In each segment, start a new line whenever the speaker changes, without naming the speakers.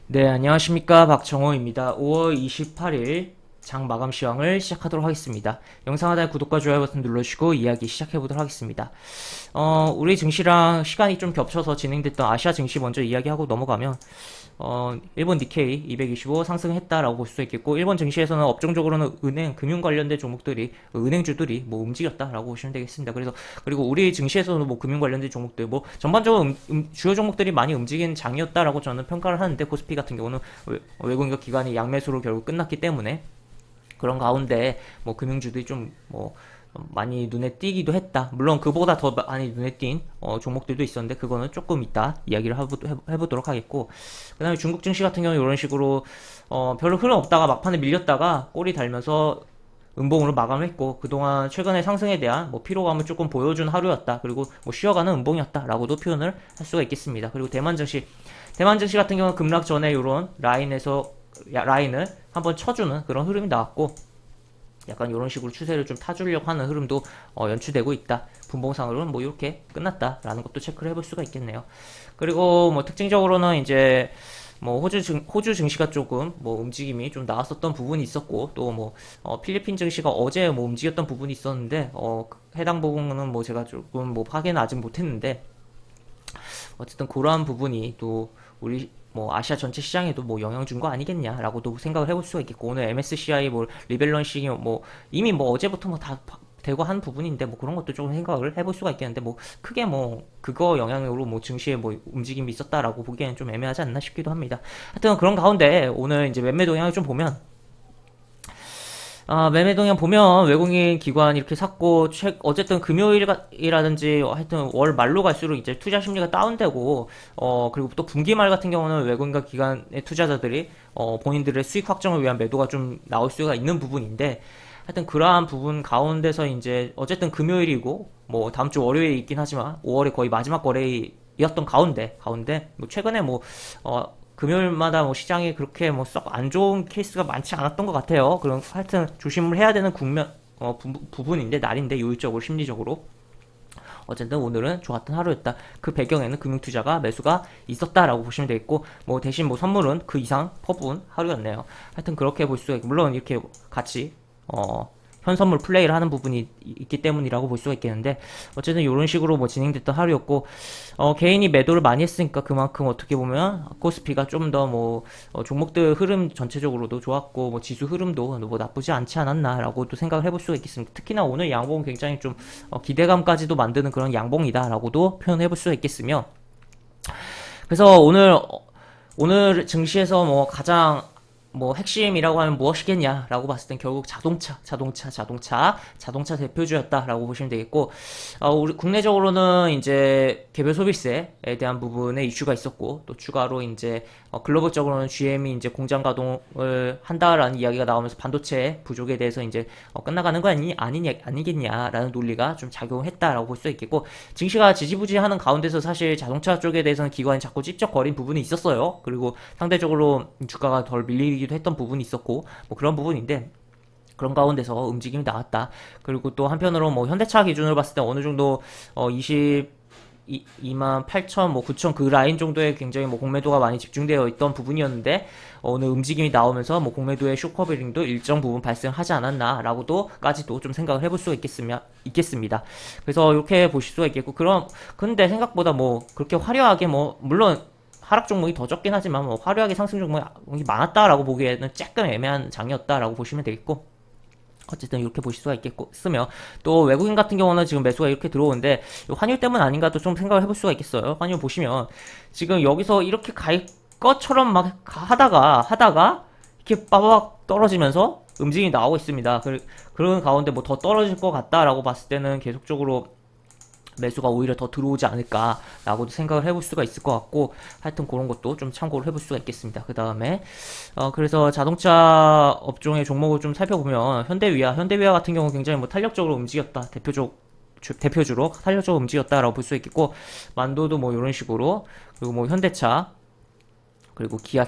네, 안녕하십니까. 박정호입니다. 5월 28일 장 마감 시황을 시작하도록 하겠습니다. 영상 하단에 구독과 좋아요 버튼 눌러주시고 이야기 시작해보도록 하겠습니다. 우리 증시랑 시간이 좀 겹쳐서 진행됐던 아시아 증시 먼저 이야기하고 넘어가면, 일본 니케이 225 상승했다라고 볼 수 있겠고, 일본 증시에서는 업종적으로는 은행, 금융 관련된 종목들이, 은행주들이 뭐 움직였다라고 보시면 되겠습니다. 그리고 우리 증시에서는 뭐 금융 관련된 종목들, 뭐 전반적으로 주요 종목들이 많이 움직이는 장이었다라고 저는 평가를 하는데, 코스피 같은 경우는 외국인과 기관이 양매수로 결국 끝났기 때문에, 그런 가운데 뭐 금융주들이 좀 뭐 많이 눈에 띄기도 했다. 물론 그보다 더 많이 눈에 띈 종목들도 있었는데, 그거는 조금 이따 이야기를 해보도록 하겠고, 그 다음에 중국 증시 같은 경우는 이런 식으로 별로 흐름 없다가 막판에 밀렸다가 꼬리 달면서 음봉으로 마감을 했고, 그동안 최근의 상승에 대한 뭐 피로감을 조금 보여준 하루였다. 그리고 뭐 쉬어가는 음봉이었다라고도 표현을 할 수가 있겠습니다. 그리고 대만 증시 같은 경우는 급락 전에 이런 라인을 한번 쳐주는 그런 흐름이 나왔고, 약간 이런 식으로 추세를 좀 타주려고 하는 흐름도 연출되고 있다. 분봉상으로는 뭐 이렇게 끝났다라는 것도 체크를 해볼 수가 있겠네요. 그리고 뭐 특징적으로는 이제 뭐 호주 증시가 조금 뭐 움직임이 좀 나왔었던 부분이 있었고, 또 뭐 필리핀 증시가 어제 뭐 움직였던 부분이 있었는데, 해당 부분은 뭐 제가 조금 뭐 확인은 아직 못했는데, 어쨌든 그러한 부분이 또 우리 뭐 아시아 전체 시장에도 뭐 영향 준 거 아니겠냐라고도 생각을 해볼 수가 있겠고, 오늘 MSCI 뭐 리밸런싱이 뭐 이미 뭐 어제부터 뭐 다 되고 한 부분인데, 뭐 그런 것도 조금 생각을 해볼 수가 있겠는데, 뭐 크게 뭐 그거 영향으로 뭐 증시에 뭐 움직임이 있었다라고 보기에는 좀 애매하지 않나 싶기도 합니다. 하여튼 그런 가운데 오늘 이제 매매 동향을 좀 보면, 매매 동향 보면 외국인 기관 이렇게 샀고, 어쨌든 금요일이라든지 하여튼 월 말로 갈수록 이제 투자 심리가 다운되고, 그리고 또 분기말 같은 경우는 외국인과 기관의 투자자들이 본인들의 수익 확정을 위한 매도가 좀 나올 수가 있는 부분인데, 하여튼 그러한 부분 가운데서 이제 어쨌든 금요일이고 뭐 다음 주 월요일이 있긴 하지만 5월의 거의 마지막 거래였던 가운데 뭐 최근에 뭐 금요일마다 뭐 시장이 그렇게 뭐 썩 안 좋은 케이스가 많지 않았던 것 같아요. 그럼 하여튼 조심을 해야 되는 부분인데, 날인데, 요일적으로 심리적으로 어쨌든 오늘은 좋았던 하루였다. 그 배경에는 금융투자가 매수가 있었다라고 보시면 되겠고, 뭐 대신 뭐 선물은 그 이상 퍼부은 하루였네요. 하여튼 그렇게 볼 수가 있고, 물론 이렇게 같이 현선물 플레이를 하는 부분이 있기 때문이라고 볼 수가 있겠는데, 어쨌든 이런 식으로 뭐 진행됐던 하루였고, 개인이 매도를 많이 했으니까 그만큼 어떻게 보면 코스피가 좀 더 뭐 종목들 흐름 전체적으로도 좋았고, 뭐 지수 흐름도 뭐 나쁘지 않지 않았나라고도 생각을 해볼 수가 있겠습니다. 특히나 오늘 양봉은 굉장히 좀 기대감까지도 만드는 그런 양봉이다라고도 표현해볼 수가 있겠으며, 그래서 오늘 증시에서 뭐 가장 뭐 핵심이라고 하면 무엇이겠냐라고 봤을 땐 결국 자동차 대표주였다라고 보시면 되겠고, 우리 국내적으로는 이제 개별 소비세에 대한 부분에 이슈가 있었고, 또 추가로 이제 글로벌적으로는 GM이 이제 공장 가동을 한다라는 이야기가 나오면서 반도체 부족에 대해서 이제 끝나가는 거 아니겠냐라는 논리가 좀 작용했다라고 볼 수 있겠고, 증시가 지지부진하는 가운데서 사실 자동차 쪽에 대해서는 기관이 자꾸 찝쩍거린 부분이 있었어요. 그리고 상대적으로 주가가 덜 밀리기도 했던 부분이 있었고, 뭐 그런 부분인데, 그런 가운데서 움직임이 나왔다. 그리고 또 한편으로 뭐 현대차 기준으로 봤을 때 어느 정도 2만 8천, 뭐 9천 그 라인 정도에 굉장히 뭐 공매도가 많이 집중되어 있던 부분이었는데, 오늘 움직임이 나오면서 뭐 공매도의 쇼커버링도 일정 부분 발생하지 않았나라고도까지도 좀 생각을 해볼 수가 있겠습니다. 그래서 이렇게 보실 수가 있겠고, 근데 생각보다 뭐 그렇게 화려하게 뭐 물론 하락 종목이 더 적긴 하지만 뭐 화려하게 상승 종목이 많았다라고 보기에는 조금 애매한 장이었다라고 보시면 되겠고, 어쨌든 이렇게 보실 수가 있겠으며, 또 외국인 같은 경우는 지금 매수가 이렇게 들어오는데 환율 때문 아닌가도 좀 생각을 해볼 수가 있겠어요. 환율 보시면 지금 여기서 이렇게 갈 것처럼 막 하다가 이렇게 빠박 떨어지면서 움직임이 나오고 있습니다. 그런 가운데 뭐 더 떨어질 것 같다라고 봤을 때는 계속적으로 매수가 오히려 더 들어오지 않을까라고도 생각을 해볼 수가 있을 것 같고, 하여튼 그런 것도 좀 참고를 해볼 수가 있겠습니다. 그 다음에 그래서 자동차 업종의 종목을 좀 살펴보면, 현대위아 같은 경우 굉장히 뭐 탄력적으로 움직였다. 대표주로 탄력적으로 움직였다라고 볼 수 있겠고, 만도도 뭐 이런 식으로, 그리고 뭐 현대차, 그리고 기아,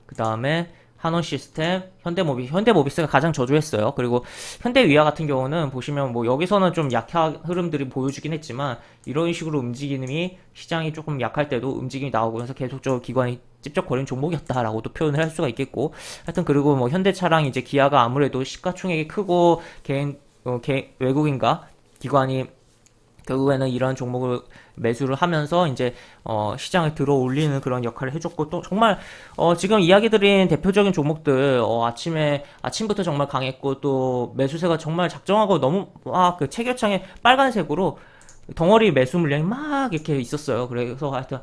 그 다음에 한원 시스템, 현대모비스가 가장 저조했어요. 그리고 현대위아 같은 경우는 보시면 뭐 여기서는 좀 약한 흐름들이 보여주긴 했지만, 이런 식으로 움직임이 시장이 조금 약할 때도 움직임이 나오고, 그래서 계속적으로 기관이 찝쩍거리는 종목이었다라고도 표현을 할 수가 있겠고, 하여튼 그리고 뭐 현대차랑 이제 기아가 아무래도 시가총액이 크고 외국인가 기관이 결국에는 이런 종목을 매수를 하면서 이제 시장을 들어 올리는 그런 역할을 해줬고, 또 정말 지금 이야기 드린 대표적인 종목들 아침부터 정말 강했고, 또 매수세가 정말 작정하고 너무 막 그 체결창에 빨간색으로 덩어리 매수 물량이 막 이렇게 있었어요. 그래서 하여튼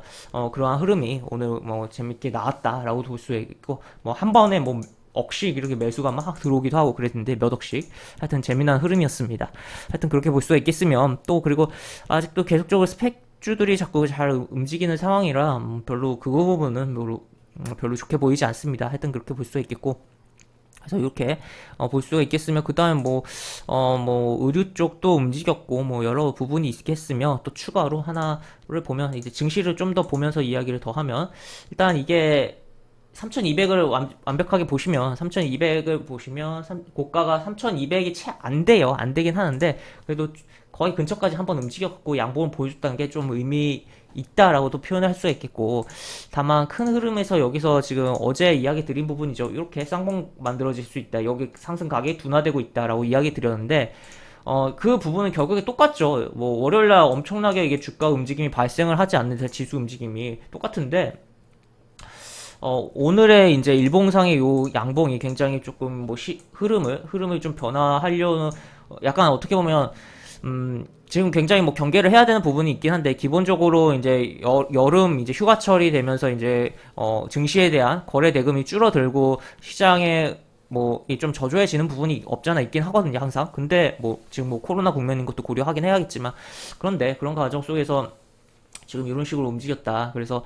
그러한 흐름이 오늘 뭐 재밌게 나왔다라고 볼 수 있고, 뭐 한 번에 뭐 억씩 이렇게 매수가 막 들어오기도 하고 그랬는데 몇 억씩, 하여튼 재미난 흐름이었습니다. 하여튼 그렇게 볼 수가 있겠으면, 또 그리고 아직도 계속적으로 스펙주들이 자꾸 잘 움직이는 상황이라 별로 그거 부분은 별로 좋게 보이지 않습니다. 하여튼 그렇게 볼 수가 있겠고, 그래서 이렇게 볼 수가 있겠으며, 그 다음에 뭐 의류 쪽도 움직였고, 뭐 여러 부분이 있겠으며, 또 추가로 하나를 보면, 이제 증시를 좀 더 보면서 이야기를 더 하면, 일단 이게 3200을 완벽하게 보시면, 3200을 보시면 고가가 3200이 채 안 돼요. 안 되긴 하는데 그래도 거의 근처까지 한번 움직였고 양봉을 보여줬다는 게 좀 의미 있다라고도 표현할 수가 있겠고, 다만 큰 흐름에서 여기서 지금 어제 이야기 드린 부분이죠. 이렇게 쌍봉 만들어질 수 있다, 여기 상승 가격이 둔화되고 있다라고 이야기 드렸는데, 그 부분은 결국에 똑같죠. 뭐 월요일날 엄청나게 이게 주가 움직임이 발생을 하지 않는 지수 움직임이 똑같은데, 오늘의 이제 일봉상의 요 양봉이 굉장히 조금 뭐 흐름을 좀 변화하려는, 약간 어떻게 보면 지금 굉장히 뭐 경계를 해야 되는 부분이 있긴 한데, 기본적으로 이제 여름 이제 휴가철이 되면서 이제 증시에 대한 거래 대금이 줄어들고 시장에 뭐 좀 저조해지는 부분이 없잖아 있긴 하거든요, 항상. 근데 뭐 지금 뭐 코로나 국면인 것도 고려하긴 해야겠지만, 그런데 그런 과정 속에서 지금 이런 식으로 움직였다. 그래서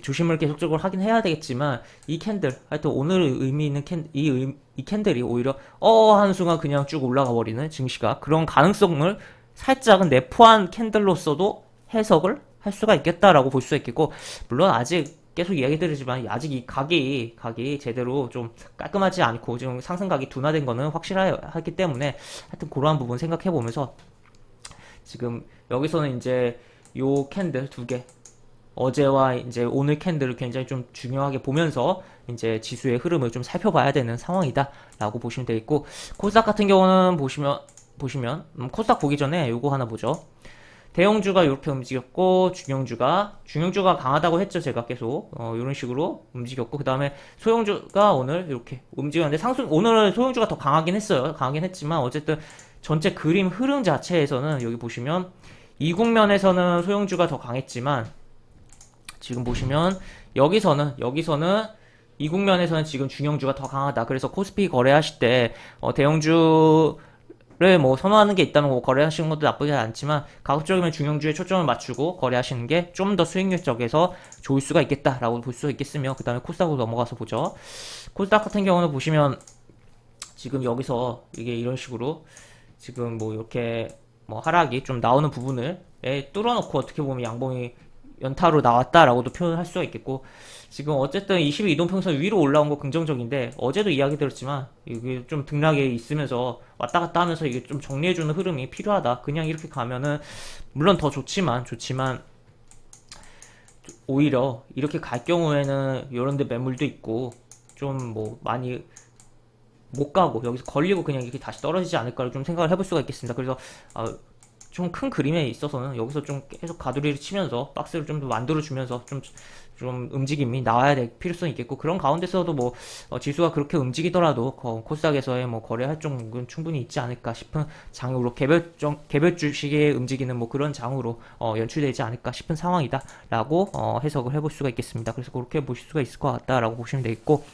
조심을 계속적으로 하긴 해야 되겠지만, 이 캔들, 하여튼 오늘 의미 있는 이 캔들이 오히려 하는 순간 그냥 쭉 올라가 버리는 증시가, 그런 가능성을 살짝은 내포한 캔들로서도 해석을 할 수가 있겠다라고 볼 수가 있겠고, 물론 아직 계속 이야기 드리지만 아직 이 각이 제대로 좀 깔끔하지 않고 지금 상승각이 둔화된 거는 확실하기 때문에, 하여튼 그러한 부분 생각해 보면서, 지금 여기서는 이제 요 캔들 두 개, 어제와 이제 오늘 캔들을 굉장히 좀 중요하게 보면서 이제 지수의 흐름을 좀 살펴봐야 되는 상황이다라고 보시면 되겠고, 코스닥 같은 경우는 보시면 코스닥 보기 전에 요거 하나 보죠. 대형주가 이렇게 움직였고, 중형주가 강하다고 했죠. 제가 계속 이런 식으로 움직였고, 그 다음에 소형주가 오늘 이렇게 움직였는데, 오늘은 소형주가 더 강하긴 했어요. 강하긴 했지만 어쨌든 전체 그림 흐름 자체에서는 여기 보시면 이 국면에서는 소형주가 더 강했지만, 지금 보시면 여기서는 이 국면에서는 지금 중형주가 더 강하다. 그래서 코스피 거래하실 때 대형주를 뭐 선호하는 게 있다면 뭐 거래하시는 것도 나쁘지 않지만, 가급적이면 중형주에 초점을 맞추고 거래하시는 게 좀 더 수익률적에서 좋을 수가 있겠다라고 볼 수 있겠으며, 그 다음에 코스닥으로 넘어가서 보죠. 코스닥 같은 경우는 보시면 지금 여기서 이게 이런 식으로 지금 뭐 이렇게 뭐 하락이 좀 나오는 부분을 뚫어놓고 어떻게 보면 양봉이 연타로 나왔다라고도 표현할 수가 있겠고, 지금 어쨌든 22이동평선 위로 올라온 거 긍정적인데, 어제도 이야기 드렸지만 이게 좀 등락에 있으면서 왔다 갔다 하면서 이게 좀 정리해주는 흐름이 필요하다. 그냥 이렇게 가면은 물론 더 좋지만 오히려 이렇게 갈 경우에는 이런데 매물도 있고 좀 뭐 많이 못 가고 여기서 걸리고 그냥 이렇게 다시 떨어지지 않을까를 좀 생각을 해볼 수가 있겠습니다. 그래서 좀 큰 그림에 있어서는 여기서 좀 계속 가두리를 치면서 박스를 좀 더 만들어주면서 좀 움직임이 나와야 될 필요성이 있겠고, 그런 가운데서도 뭐 지수가 그렇게 움직이더라도 코스닥에서의 뭐 거래할 종목은 충분히 있지 않을까 싶은 장으로, 개별 주식에 움직이는 뭐 그런 장으로 연출되지 않을까 싶은 상황이다라고 해석을 해볼 수가 있겠습니다. 그래서 그렇게 보실 수가 있을 것 같다라고 보시면 되겠고,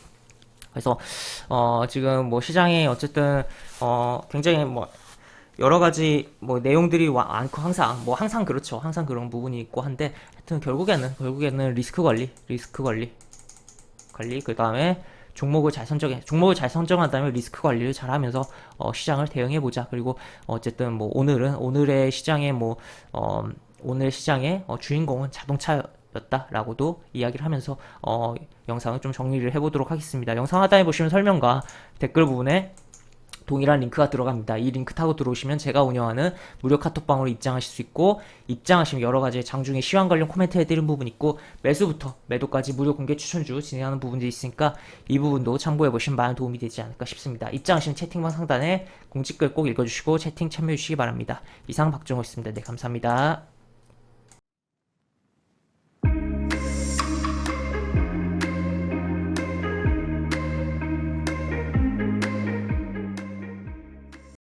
그래서 지금 뭐 시장이 어쨌든 굉장히 뭐 여러 가지 뭐 내용들이 많고, 항상 그렇죠. 항상 그런 부분이 있고 한데, 하여튼 결국에는 리스크 관리, 그 다음에 종목을 잘 선정한 다음에 리스크 관리를 잘 하면서 시장을 대응해 보자. 그리고 어쨌든 뭐 오늘의 시장의 오늘 시장의 주인공은 자동차였다라고도 이야기를 하면서 영상을 좀 정리를 해보도록 하겠습니다. 영상 하단에 보시면 설명과 댓글 부분에 동일한 링크가 들어갑니다. 이 링크 타고 들어오시면 제가 운영하는 무료 카톡방으로 입장하실 수 있고, 입장하시면 여러가지 장중에 시황 관련 코멘트 해드리는 부분 있고, 매수부터 매도까지 무료 공개 추천주 진행하는 부분들이 있으니까 이 부분도 참고해보시면 많은 도움이 되지 않을까 싶습니다. 입장하시면 채팅방 상단에 공지글 꼭 읽어주시고 채팅 참여해주시기 바랍니다. 이상 박정호였습니다. 네, 감사합니다.